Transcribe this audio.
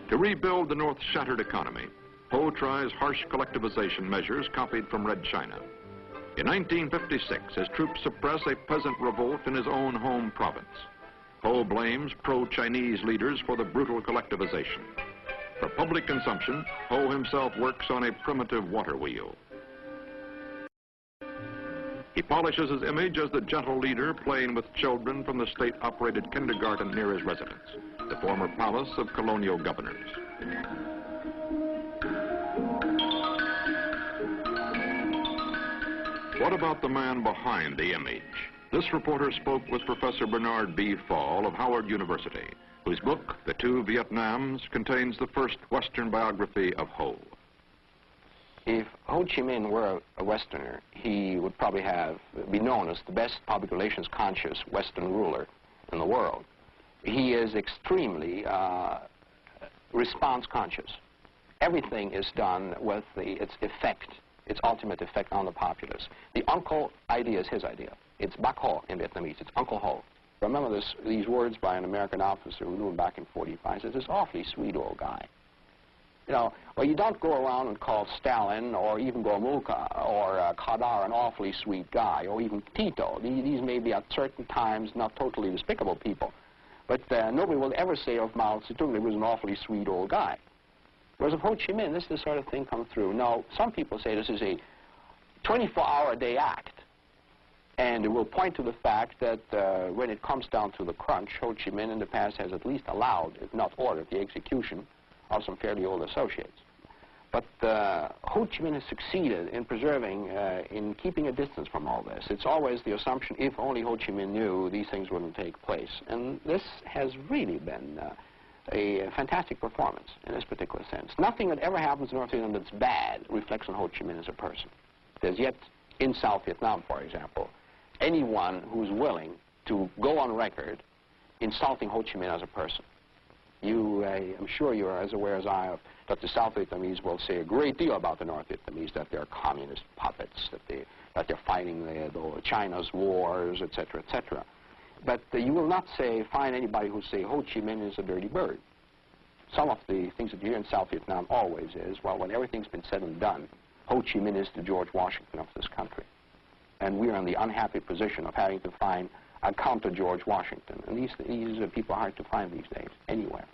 To rebuild the North's shattered economy, Ho tries harsh collectivization measures copied from Red China. In 1956, his troops suppress a peasant revolt in his own home province. Ho blames pro-Chinese leaders for the brutal collectivization. For public consumption, Ho himself works on a primitive water wheel. He polishes his image as the gentle leader playing with children from the state-operated kindergarten near his residence, the former palace of colonial governors. What about the man behind the image? This reporter spoke with Professor Bernard B. Fall of Howard University, whose book, The Two Vietnams, contains the first Western biography of Ho. If Ho Chi Minh were a Westerner, he would probably be known as the best public relations conscious Western ruler in the world. He is extremely response conscious. Everything is done with its effect, its ultimate effect on the populace. The uncle idea is his idea. It's Bác Ho in Vietnamese. It's Uncle Ho. Remember these words by an American officer who knew him back in '45. He says, this awfully sweet old guy. You know, well, you don't go around and call Stalin or even Gomulka or Khadr an awfully sweet guy, or even Tito. These may be at certain times not totally despicable people. But nobody will ever say of Mao Zedong he was an awfully sweet old guy. Whereas of Ho Chi Minh, this is the sort of thing come through. Now, some people say this is a 24-hour-a-day act. And it will point to the fact that when it comes down to the crunch, Ho Chi Minh in the past has at least allowed, if not ordered, the execution of some fairly old associates. But Ho Chi Minh has succeeded in preserving, in keeping a distance from all this. It's always the assumption, if only Ho Chi Minh knew, these things wouldn't take place. And this has really been a fantastic performance in this particular sense. Nothing that ever happens in North Vietnam that's bad reflects on Ho Chi Minh as a person. There's yet, in South Vietnam, for example, anyone who's willing to go on record insulting Ho Chi Minh as a person. I'm sure you are as aware as I of that the South Vietnamese will say a great deal about the North Vietnamese, that they're communist puppets, that they're fighting China's wars, etc., etc. But you will not find anybody who say Ho Chi Minh is a dirty bird. Some of the things that you hear in South Vietnam always is, well, when everything's been said and done, Ho Chi Minh is the George Washington of this country. And we are in the unhappy position of having to find a counter George Washington. And these people are hard to find these days, anywhere.